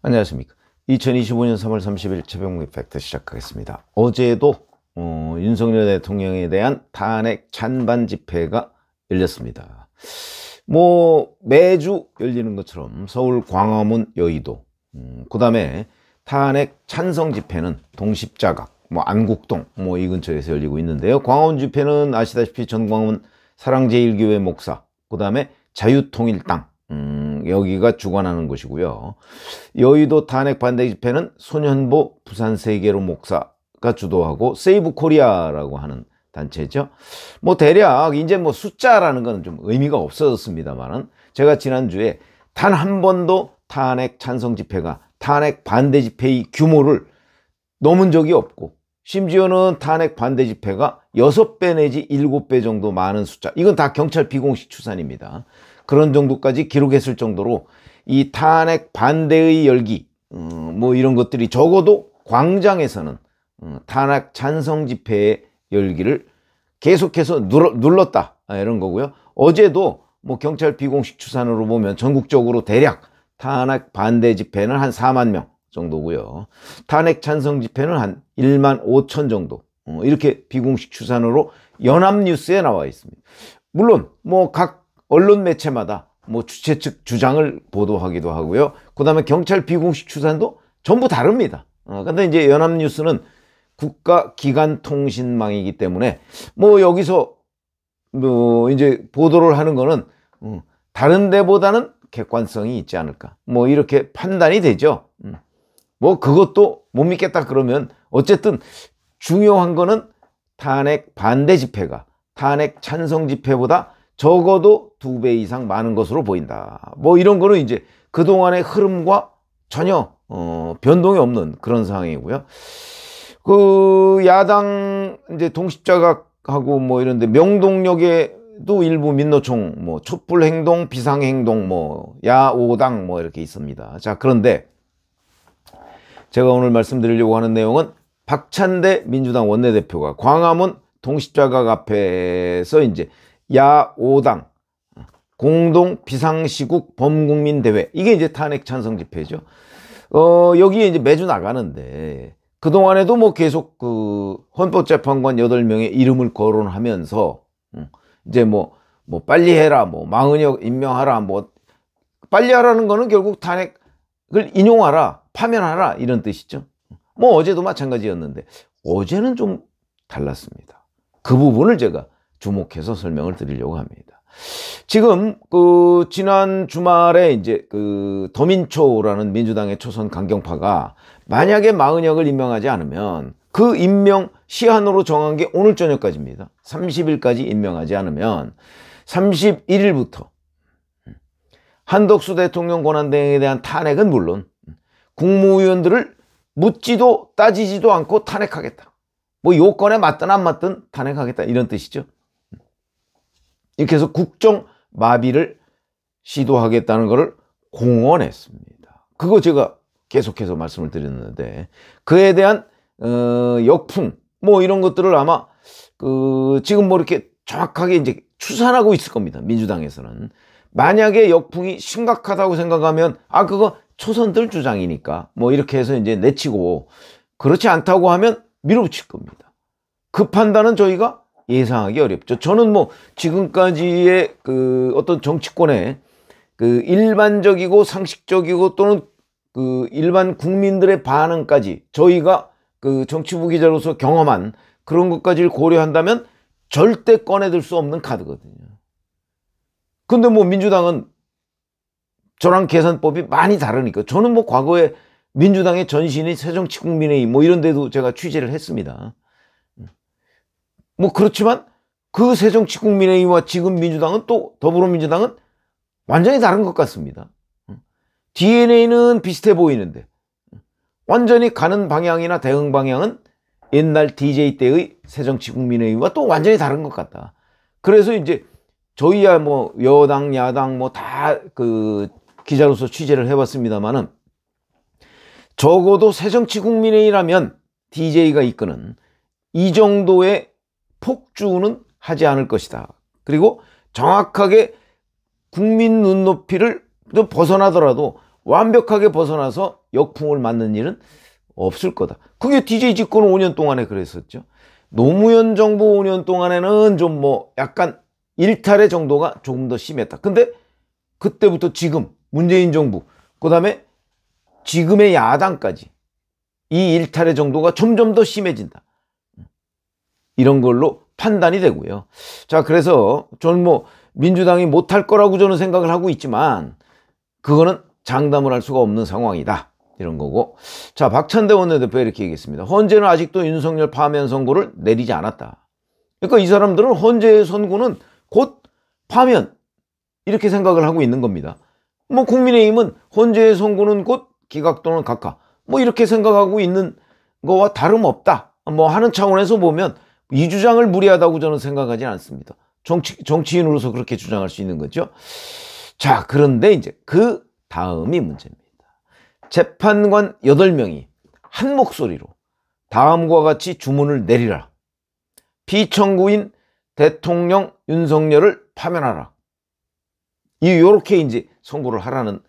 안녕하십니까. 2025년 3월 30일 최병무의 팩트 시작하겠습니다. 어제도 윤석열 대통령에 대한 탄핵 찬반 집회가 열렸습니다. 매주 열리는 것처럼 서울, 광화문, 여의도, 그 다음에 탄핵 찬성 집회는 동십자각, 안국동 이 근처에서 열리고 있는데요. 광화문 집회는 아시다시피 전광훈 사랑제일교회 목사, 그 다음에 자유통일당, 여기가 주관하는 곳이고요. 여의도 탄핵 반대 집회는 손현보 부산세계로 목사가 주도하고 세이브 코리아라고 하는 단체죠. 대략 이제 숫자라는 건 좀 의미가 없어졌습니다만은, 제가 지난주에 단 한 번도 탄핵 찬성 집회가 탄핵 반대 집회의 규모를 넘은 적이 없고, 심지어는 탄핵 반대 집회가 6배 내지 7배 정도 많은 숫자, 이건 다 경찰 비공식 추산입니다. 그런 정도까지 기록했을 정도로 이 탄핵 반대의 열기, 이런 것들이 적어도 광장에서는 탄핵 찬성 집회의 열기를 계속해서 눌렀다, 이런 거고요. 어제도 경찰 비공식 추산으로 보면 전국적으로 대략 탄핵 반대 집회는 한 4만 명 정도고요. 탄핵 찬성 집회는 한 1만 5천 정도, 이렇게 비공식 추산으로 연합뉴스에 나와 있습니다. 물론 각 언론 매체마다 주최 측 주장을 보도하기도 하고요. 그 다음에 경찰 비공식 추산도 전부 다릅니다. 근데 이제 연합뉴스는 국가기관통신망이기 때문에 여기서 이제 보도를 하는 거는 다른 데보다는 객관성이 있지 않을까, 이렇게 판단이 되죠. 그것도 못 믿겠다 그러면 어쨌든 중요한 거는 탄핵 반대 집회가 탄핵 찬성 집회보다 적어도 2배 이상 많은 것으로 보인다. 이런 거는 이제 그동안의 흐름과 전혀 변동이 없는 그런 상황이고요. 야당 이제 동십자각하고 이런데 명동역에도 일부 민노총 촛불 행동, 비상 행동, 야오당 이렇게 있습니다. 자, 그런데 제가 오늘 말씀드리려고 하는 내용은 박찬대 민주당 원내대표가 광화문 동십자각 앞에서 이제 야5당 공동 비상시국 범국민대회, 이게 이제 탄핵 찬성 집회죠. 여기에 이제 매주 나가는데, 그동안에도 계속 헌법재판관 8명의 이름을 거론하면서 이제 빨리 해라, 망은혁 임명하라, 빨리 하라는 거는 결국 탄핵을 인용하라, 파면하라, 이런 뜻이죠. 어제도 마찬가지였는데 어제는 좀 달랐습니다. 그 부분을 제가 주목해서 설명을 드리려고 합니다. 지금 지난 주말에 이제 더민초라는 민주당의 초선 강경파가 만약에 망은혁을 임명하지 않으면, 그 임명 시한으로 정한 게 오늘 저녁까지입니다. 30일까지 임명하지 않으면 31일부터 한덕수 대통령 권한대행에 대한 탄핵은 물론 국무위원들을 묻지도 따지지도 않고 탄핵하겠다. 요건에 맞든 안 맞든 탄핵하겠다, 이런 뜻이죠. 이렇게 해서 국정 마비를 시도하겠다는 것을 공언했습니다. 그거 제가 계속해서 말씀을 드렸는데, 그에 대한 역풍 이런 것들을 아마 지금 이렇게 정확하게 이제 추산하고 있을 겁니다. 민주당에서는 만약에 역풍이 심각하다고 생각하면 그거 초선들 주장이니까 이렇게 해서 이제 내치고, 그렇지 않다고 하면 밀어붙일 겁니다. 그 판단은 저희가 예상하기 어렵죠. 저는 지금까지의 어떤 정치권의 일반적이고 상식적이고 또는 일반 국민들의 반응까지 저희가 정치부 기자로서 경험한 그런 것까지를 고려한다면 절대 꺼내들 수 없는 카드거든요. 근데 민주당은 저랑 계산법이 많이 다르니까, 저는 과거에 민주당의 전신이 새정치국민회의 이런 데도 제가 취재를 했습니다. 그렇지만 그 새정치국민회의와 지금 민주당은, 또 더불어민주당은 완전히 다른 것 같습니다. DNA는 비슷해 보이는데 완전히 가는 방향이나 대응 방향은 옛날 DJ 때의 새정치국민회의와 또 완전히 다른 것 같다. 그래서 이제 저희야 여당 야당 다 기자로서 취재를 해봤습니다만은, 적어도 새정치국민회의라면 DJ가 이끄는 이 정도의 폭주는 하지 않을 것이다. 그리고 정확하게 국민 눈높이를 벗어나더라도 완벽하게 벗어나서 역풍을 맞는 일은 없을 거다. 그게 DJ 집권 5년 동안에 그랬었죠. 노무현 정부 5년 동안에는 좀 뭐 약간 일탈의 정도가 조금 더 심했다. 근데 그때부터 지금 문재인 정부, 그 다음에 지금의 야당까지 이 일탈의 정도가 점점 더 심해진다. 이런 걸로 판단이 되고요. 자, 그래서 저는 뭐 민주당이 못할 거라고 저는 생각을 하고 있지만 그거는 장담을 할 수가 없는 상황이다. 이런 거고. 자, 박찬대 원내대표 이렇게 얘기했습니다. 헌재는 아직도 윤석열 파면 선고를 내리지 않았다. 그러니까 이 사람들은 헌재의 선고는 곧 파면 이렇게 생각을 하고 있는 겁니다. 뭐 국민의힘은 헌재의 선고는 곧 기각 또는 각하 뭐 이렇게 생각하고 있는 거와 다름없다. 뭐 하는 차원에서 보면 이 주장을 무리하다고 저는 생각하지 않습니다. 정치인으로서 그렇게 주장할 수 있는 거죠. 자, 그런데 이제 그 다음이 문제입니다. 재판관 8명이 한 목소리로 다음과 같이 주문을 내리라. 피청구인 대통령 윤석열을 파면하라. 요렇게 이제 선고를 하라는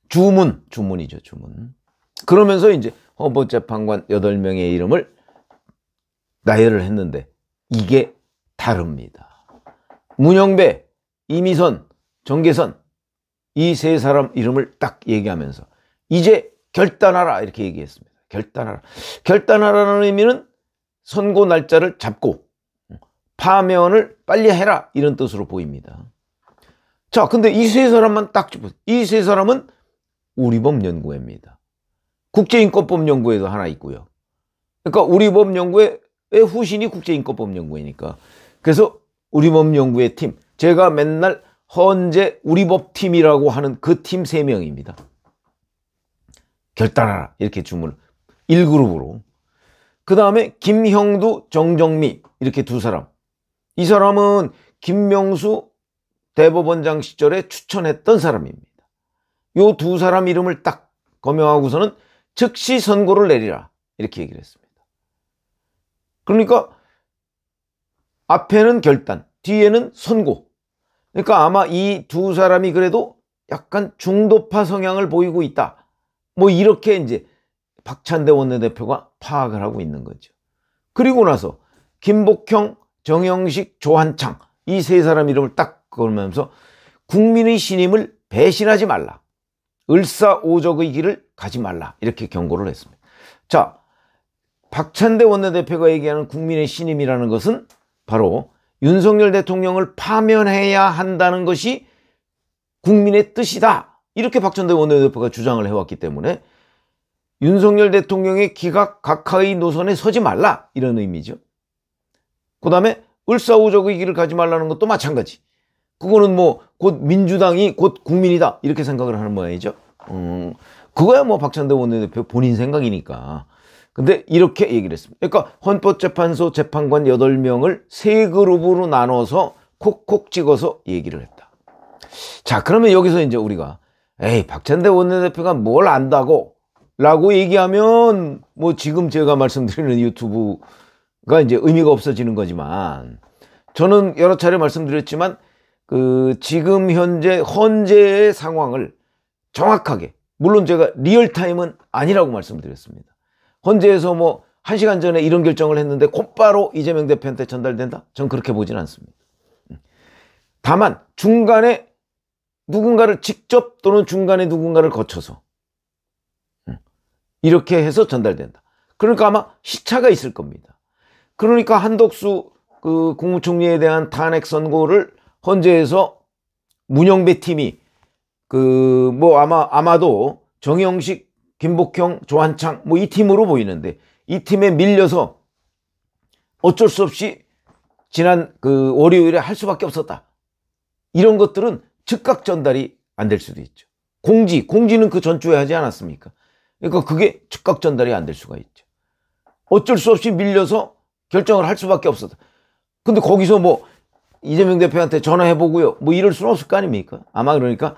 주문이죠, 주문. 그러면서 이제 헌법재판관 8명의 이름을 나열을 했는데 이게 다릅니다. 문영배, 이미선, 정계선 이 세 사람 이름을 딱 얘기하면서 이제 결단하라 이렇게 얘기했습니다. 결단하라. 결단하라는 의미는 선고 날짜를 잡고 파면을 빨리 해라 이런 뜻으로 보입니다. 자, 근데 이 세 사람만 딱 짚어서 이 세 사람은 우리법연구회입니다. 국제인권법연구회도 하나 있고요. 그러니까 우리법연구회 후신이 국제인권법연구회니까. 그래서 우리법연구회 팀, 제가 맨날 헌재 우리법팀이라고 하는 그 팀 3명입니다. 결단하라 이렇게 주문을 1그룹으로. 그 다음에 김형두, 정정미 이렇게 2사람. 이 사람은 김명수 대법원장 시절에 추천했던 사람입니다. 요 2사람 이름을 딱 거명하고서는 즉시 선고를 내리라 이렇게 얘기를 했습니다. 그러니까 앞에는 결단, 뒤에는 선고. 그러니까 아마 이 2사람이 그래도 약간 중도파 성향을 보이고 있다. 뭐 이렇게 이제 박찬대 원내대표가 파악을 하고 있는 거죠. 그리고 나서 김복형, 정영식, 조한창 이 3사람 이름을 딱 걸면서 국민의 신임을 배신하지 말라. 을사오적의 길을 가지 말라. 이렇게 경고를 했습니다. 자, 박찬대 원내대표가 얘기하는 국민의 신임이라는 것은 바로 윤석열 대통령을 파면해야 한다는 것이 국민의 뜻이다. 이렇게 박찬대 원내대표가 주장을 해왔기 때문에 윤석열 대통령의 기각 각하의 노선에 서지 말라. 이런 의미죠. 그 다음에 을사오적의 길을 가지 말라는 것도 마찬가지. 그거는 뭐 곧 민주당이 곧 국민이다. 이렇게 생각을 하는 모양이죠. 그거야 뭐 박찬대 원내대표 본인 생각이니까. 근데 이렇게 얘기를 했습니다. 그러니까 헌법재판소 재판관 8명을 3그룹으로 나눠서 콕콕 찍어서 얘기를 했다. 자, 그러면 여기서 이제 우리가 에이, 박찬대 원내대표가 뭘 안다고 라고 얘기하면 뭐 지금 제가 말씀드리는 유튜브가 이제 의미가 없어지는 거지만 저는 여러 차례 말씀드렸지만 지금 현재 헌재의 상황을 정확하게, 물론 제가 리얼타임은 아니라고 말씀드렸습니다. 헌재에서 뭐 1시간 전에 이런 결정을 했는데 곧바로 이재명 대표한테 전달된다? 전 그렇게 보진 않습니다. 다만 중간에 누군가를 직접 또는 중간에 누군가를 거쳐서 이렇게 해서 전달된다. 그러니까 아마 시차가 있을 겁니다. 그러니까 한덕수 국무총리에 대한 탄핵 선고를 헌재에서 문영배 팀이 뭐 아마도 정영식, 김복형, 조한창 뭐 이 팀으로 보이는데 이 팀에 밀려서 어쩔 수 없이 지난 월요일에 할 수밖에 없었다. 이런 것들은 즉각 전달이 안 될 수도 있죠. 공지는 그 전주에 하지 않았습니까? 그러니까 그게 즉각 전달이 안 될 수가 있죠. 어쩔 수 없이 밀려서 결정을 할 수밖에 없었다. 근데 거기서 뭐 이재명 대표한테 전화해보고요. 뭐 이럴 수는 없을 거 아닙니까? 아마 그러니까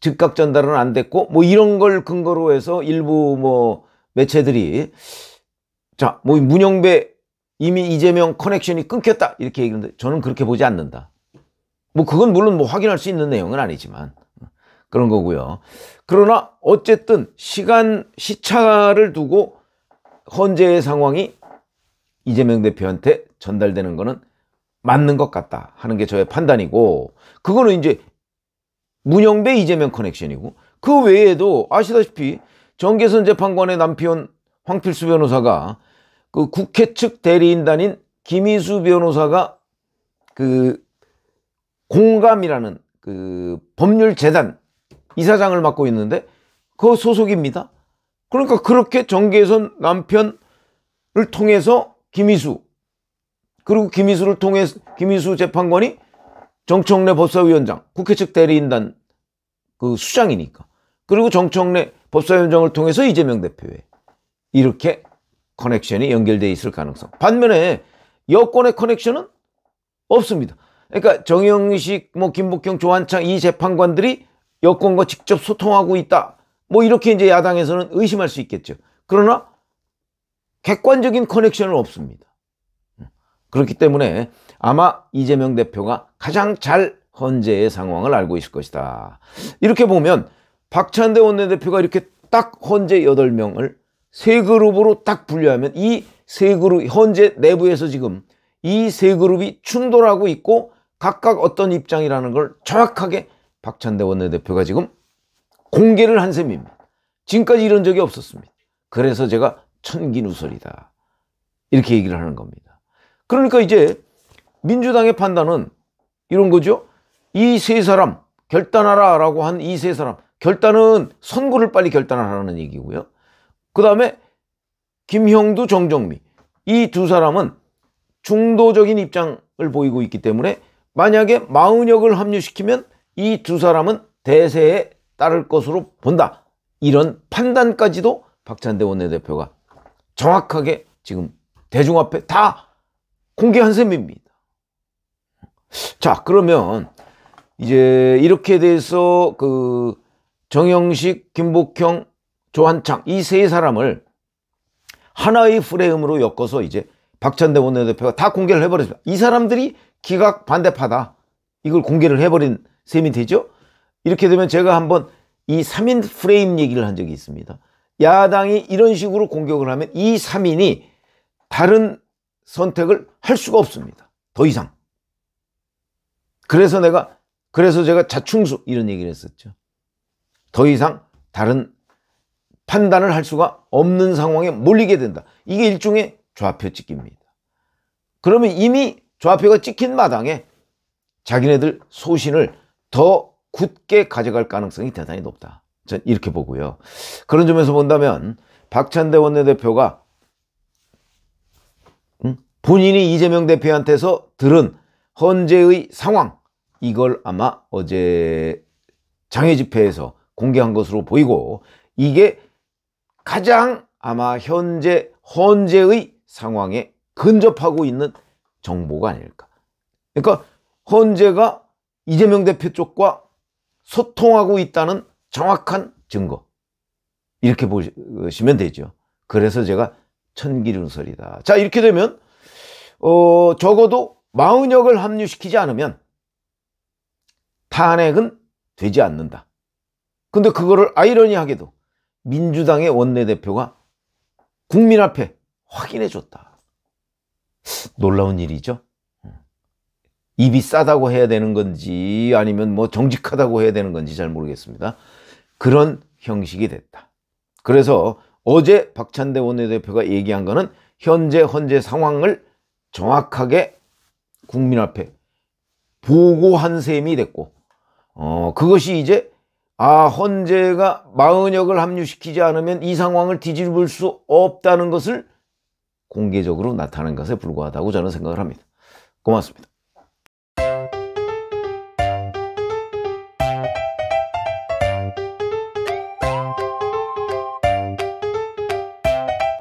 즉각 전달은 안 됐고 뭐 이런 걸 근거로 해서 일부 뭐 매체들이 자, 뭐 문영배 이미 이재명 커넥션이 끊겼다 이렇게 얘기하는데 저는 그렇게 보지 않는다. 뭐 그건 물론 뭐 확인할 수 있는 내용은 아니지만 그런 거고요. 그러나 어쨌든 시차를 두고 헌재의 상황이 이재명 대표한테 전달되는 거는 맞는 것 같다 하는 게 저의 판단이고, 그거는 이제 문영배 이재명 커넥션이고, 그 외에도 아시다시피 정계선 재판관의 남편 황필수 변호사가 그 국회 측 대리인단인 김희수 변호사가 그 공감이라는 그 법률재단 이사장을 맡고 있는데 그 소속입니다. 그러니까 그렇게 정계선 남편을 통해서 김희수, 그리고 김희수를 통해서 김희수 재판관이 정청래 법사위원장, 국회 측 대리인단 그 수장이니까, 그리고 정청래 법사위원장을 통해서 이재명 대표에 이렇게 커넥션이 연결되어 있을 가능성. 반면에 여권의 커넥션은 없습니다. 그러니까 정영식, 김복경, 조한창 이 재판관들이 여권과 직접 소통하고 있다, 이렇게 이제 야당에서는 의심할 수 있겠죠. 그러나 객관적인 커넥션은 없습니다. 그렇기 때문에 아마 이재명 대표가 가장 잘 헌재의 상황을 알고 있을 것이다. 이렇게 보면 박찬대 원내대표가 이렇게 딱 헌재 8명을 세 그룹으로 딱 분류하면 이 세 그룹, 헌재 내부에서 지금 이 세 그룹이 충돌하고 있고 각각 어떤 입장이라는 걸 정확하게 박찬대 원내대표가 지금 공개를 한 셈입니다. 지금까지 이런 적이 없었습니다. 그래서 제가 천기누설이다 이렇게 얘기를 하는 겁니다. 그러니까 이제 민주당의 판단은 이런 거죠. 이 세 사람 결단하라 라고 한 이 세 사람, 결단은 선고를 빨리 결단하라는 얘기고요. 그 다음에 김형두, 정정미 이 두 사람은 중도적인 입장을 보이고 있기 때문에 만약에 마은혁을 합류시키면 이 두 사람은 대세에 따를 것으로 본다, 이런 판단까지도 박찬대 원내대표가 정확하게 지금 대중 앞에 다 공개한 셈입니다. 자, 그러면 이제 이렇게 돼서 그 정영식, 김복형, 조한창 이 세 사람을 하나의 프레임으로 엮어서 이제 박찬대 원내대표가 다 공개를 해버렸습니다. 이 사람들이 기각 반대파다, 이걸 공개를 해버린 셈이 되죠. 이렇게 되면 제가 한번 이 3인 프레임 얘기를 한 적이 있습니다. 야당이 이런 식으로 공격을 하면 이 3인이 다른 선택을 할 수가 없습니다. 더 이상. 그래서 제가 자충수 이런 얘기를 했었죠. 더 이상 다른 판단을 할 수가 없는 상황에 몰리게 된다. 이게 일종의 좌표 찍기입니다. 그러면 이미 좌표가 찍힌 마당에 자기네들 소신을 더 굳게 가져갈 가능성이 대단히 높다. 전 이렇게 보고요. 그런 점에서 본다면 박찬대 원내대표가 본인이 이재명 대표한테서 들은 헌재의 상황, 이걸 아마 어제 장외 집회에서 공개한 것으로 보이고, 이게 가장 아마 현재 헌재의 상황에 근접하고 있는 정보가 아닐까. 그러니까 헌재가 이재명 대표 쪽과 소통하고 있다는 정확한 증거, 이렇게 보시면 되죠. 그래서 제가 천기누설이다. 자, 이렇게 되면 적어도 마은혁을 합류시키지 않으면 탄핵은 되지 않는다. 근데 그거를 아이러니하게도 민주당의 원내대표가 국민 앞에 확인해 줬다. 놀라운 일이죠. 입이 싸다고 해야 되는 건지 아니면 정직하다고 해야 되는 건지 잘 모르겠습니다. 그런 형식이 됐다. 그래서 어제 박찬대 원내대표가 얘기한 거는 현재 헌재 상황을 정확하게 국민 앞에 보고한 셈이 됐고, 그것이 이제 헌재가 마은혁을 합류시키지 않으면 이 상황을 뒤집을 수 없다는 것을 공개적으로 나타낸 것에 불과하다고 저는 생각을 합니다. 고맙습니다.